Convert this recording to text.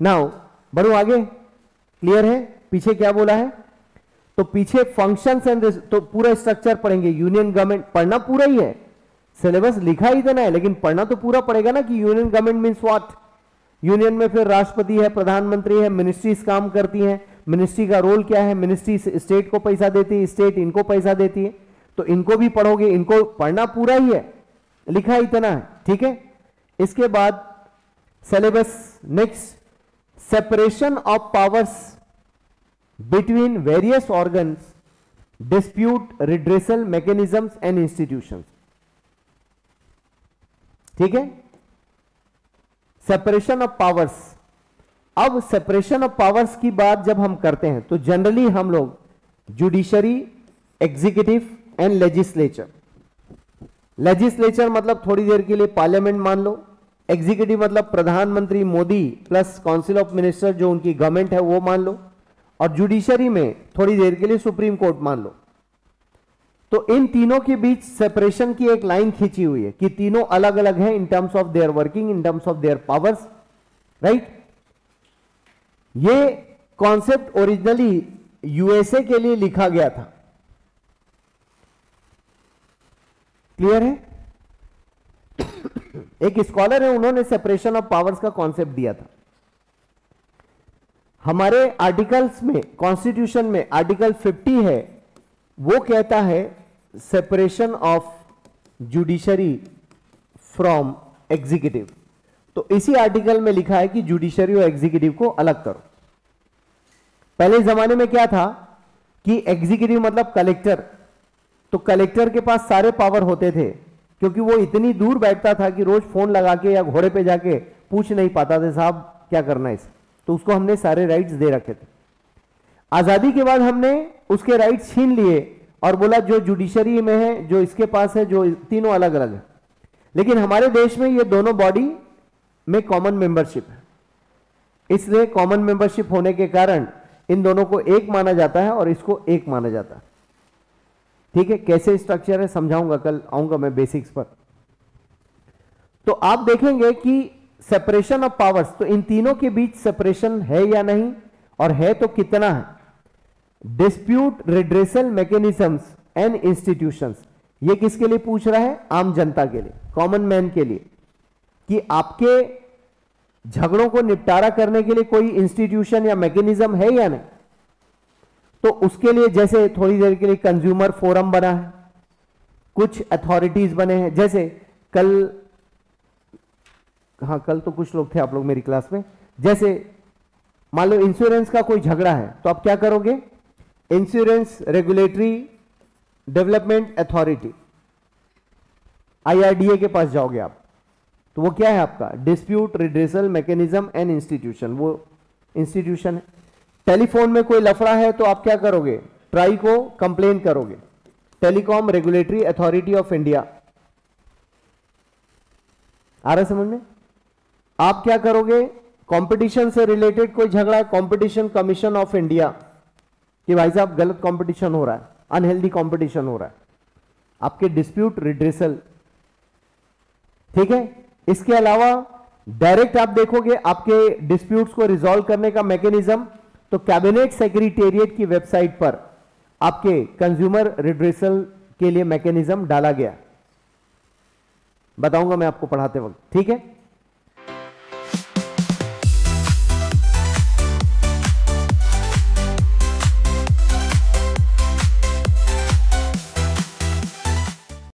Now बढ़ो आगे, clear है पीछे क्या बोला है? तो पीछे फंक्शंस एंड, तो पूरा स्ट्रक्चर पढ़ेंगे। यूनियन गवर्नमेंट पढ़ना पूरा ही है, सिलेबस लिखा ही देना है, लेकिन पढ़ना तो पूरा पड़ेगा ना कि union government means what. Union में फिर राष्ट्रपति है, प्रधानमंत्री है, मिनिस्ट्रीज काम करती हैं, मिनिस्ट्री का रोल क्या है, मिनिस्ट्री स्टेट को पैसा देती है, स्टेट इनको पैसा देती है, तो इनको भी पढ़ोगे, इनको पढ़ना पूरा ही है, लिखा इतना है, ठीक है। इसके बाद syllabus next, separation of powers between various organs, dispute redressal mechanisms and institutions, ठीक है। सेपरेशन ऑफ पावर्स, अब सेपरेशन ऑफ पावर्स की बात जब हम करते हैं तो जनरली हम लोग judiciary, executive and legislature, legislature मतलब थोड़ी देर के लिए पार्लियामेंट मान लो, एग्जीक्यूटिव मतलब प्रधानमंत्री Modi plus council of minister जो उनकी गवर्नमेंट है वो मान लो, और जुडिशरी में थोड़ी देर के लिए सुप्रीम कोर्ट मान लो। तो इन तीनों के बीच सेपरेशन की एक लाइन खींची हुई है कि तीनों अलग अलग हैं in terms of their working, in terms of their powers, right. ये कॉन्सेप्ट ओरिजिनली यूएसए के लिए लिखा गया था, क्लियर है। एक स्कॉलर है, उन्होंने सेपरेशन ऑफ पावर्स का कॉन्सेप्ट दिया था। हमारे आर्टिकल्स में, कॉन्स्टिट्यूशन में आर्टिकल 50 है, वो कहता है separation of judiciary from executive. तो इसी आर्टिकल में लिखा है कि जुडिशरी और एग्जीक्यूटिव को अलग करो। पहले जमाने में क्या था कि एग्जीक्यूटिव मतलब कलेक्टर, तो कलेक्टर के पास सारे पावर होते थे, क्योंकि वो इतनी दूर बैठता था कि रोज फोन लगा के या घोड़े पे जाके पूछ नहीं पाता था साहब क्या करना है इसे, तो उसको हमने सारे राइट्स दे रखे थे। आजादी के बाद हमने उसके राइट्स छीन लिए और बोला जो जुडिशरी में है, जो इसके पास है, जो तीनों अलग अलग है। लेकिन हमारे देश में ये दोनों बॉडी में कॉमन मेंबरशिप है, इसलिए कॉमन मेंबरशिप होने के कारण इन दोनों को एक माना जाता है और इसको एक माना जाता है, ठीक है। कैसे स्ट्रक्चर है समझाऊंगा, कल आऊंगा मैं बेसिक्स पर। तो आप देखेंगे कि सेपरेशन ऑफ पावर्स, तो इन तीनों के बीच सेपरेशन है या नहीं, और है तो कितना है। Dispute redressal mechanisms and institutions, ये किसके लिए पूछ रहा है? आम जनता के लिए, कॉमन मैन के लिए, कि आपके झगड़ों को निपटारा करने के लिए कोई इंस्टीट्यूशन या मैकेनिज्म है या नहीं। तो उसके लिए जैसे थोड़ी देर के लिए कंज्यूमर फोरम बना है, कुछ अथॉरिटीज बने हैं, जैसे कल, हाँ कल तो कुछ लोग थे आप लोग मेरी क्लास में, जैसे मान लो इंश्योरेंस का कोई झगड़ा है, तो आप क्या करोगे? Insurance regulatory development authority, IRDA के पास जाओगे आप, तो वो क्या है आपका? Dispute redressal mechanism and institution, वो इंस्टीट्यूशन है। टेलीफोन में कोई लफड़ा है तो आप क्या करोगे? ट्राई को कंप्लेन करोगे, telecom regulatory authority of India. आ रहा समझ में? आप क्या करोगे? कंपटीशन से रिलेटेड कोई झगड़ा है, कंपटीशन कमीशन ऑफ इंडिया, कि भाई साहब गलत कंपटीशन हो रहा है, अनहेल्दी कंपटीशन हो रहा है, आपके डिस्प्यूट रिड्रेसल, ठीक है। इसके अलावा डायरेक्ट आप देखोगे आपके डिस्प्यूट्स को रिजॉल्व करने का मैकेनिज्म, तो कैबिनेट सेक्रेटेरिएट की वेबसाइट पर आपके कंज्यूमर रिड्रेसल के लिए मैकेनिज्म डाला गया, बताऊंगा मैं आपको पढ़ाते वक्त, ठीक है।